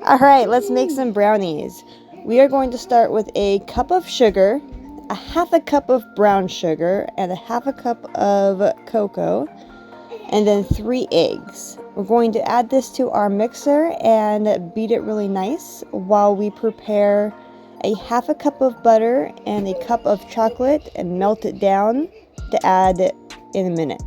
Alright, let's make some brownies. We are going to start with a cup of sugar, a half a cup of brown sugar, and a half a cup of cocoa, and then 3 eggs. We're going to add this to our mixer and beat it really nice while we prepare a half a cup of butter and a cup of chocolate and melt it down to add in a minute.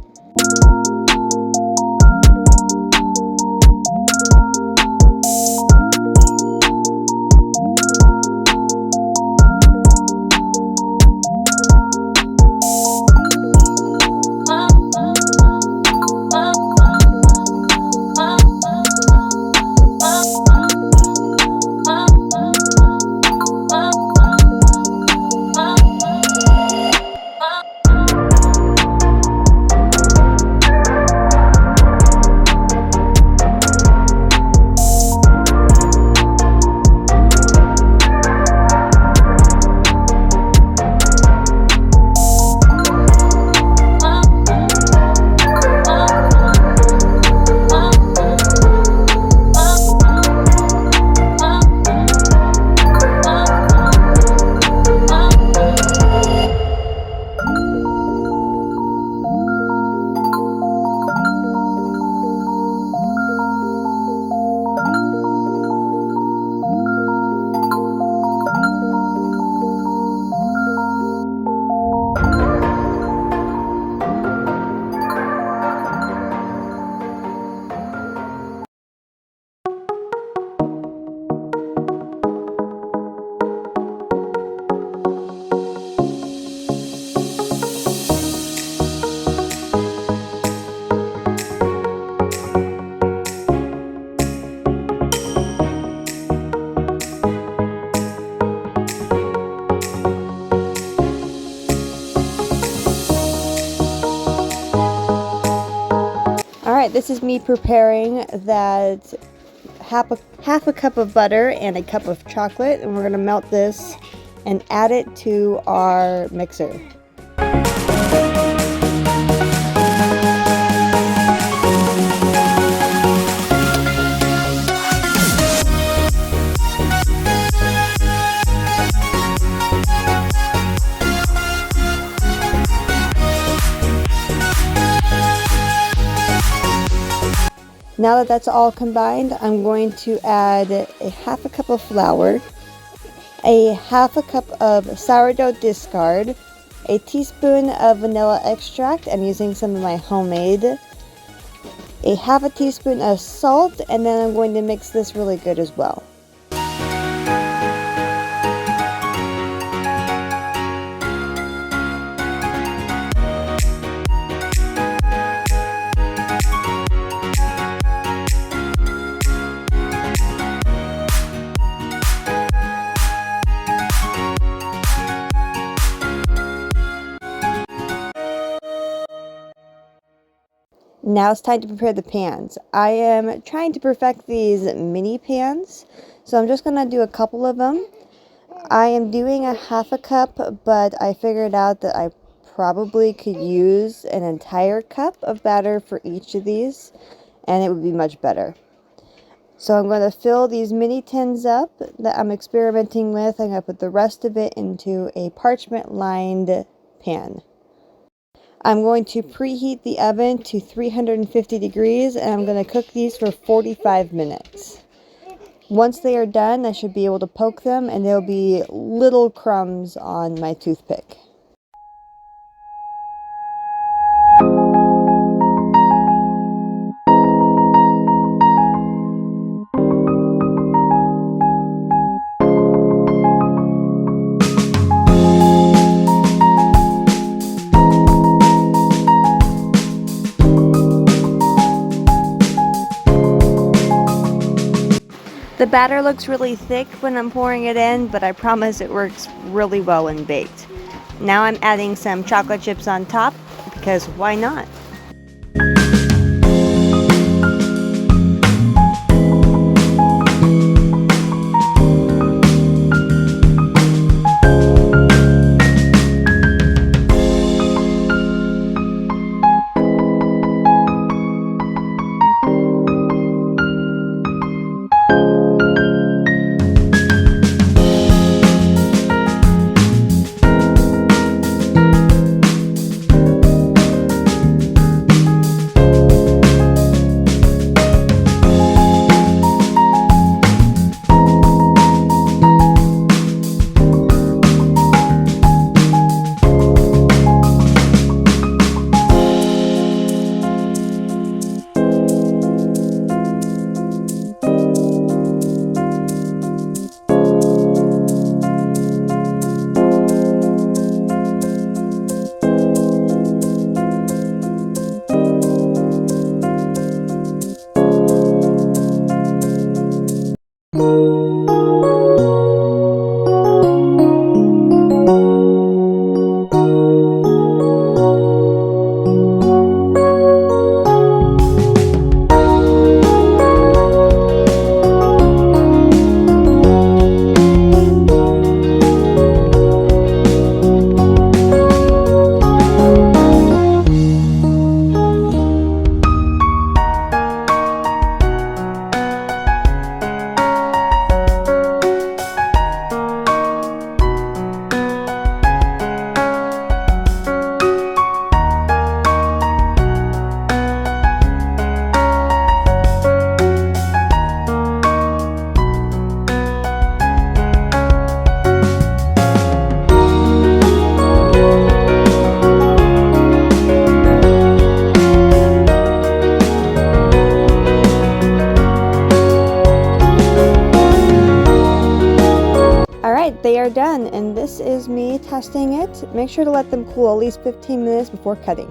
Alright, this is me preparing that half a cup of butter and a cup of chocolate, and we're going to melt this and add it to our mixer. Now that that's all combined, I'm going to add a half a cup of flour, a half a cup of sourdough discard, a teaspoon of vanilla extract. I'm using some of my homemade, a half a teaspoon of salt, and then I'm going to mix this really good as well. Now it's time to prepare the pans. I am trying to perfect these mini pans, so I'm just going to do a couple of them. I am doing a half a cup, but I figured out that I probably could use an entire cup of batter for each of these, and it would be much better. So I'm going to fill these mini tins up that I'm experimenting with. I'm going to put the rest of it into a parchment-lined pan. I'm going to preheat the oven to 350 degrees, and I'm going to cook these for 45 minutes. Once they are done, I should be able to poke them, and there'll be little crumbs on my toothpick. The batter looks really thick when I'm pouring it in, but I promise it works really well when baked. Now I'm adding some chocolate chips on top, because why not? are done, and this is me testing it. Make sure to let them cool at least 15 minutes before cutting.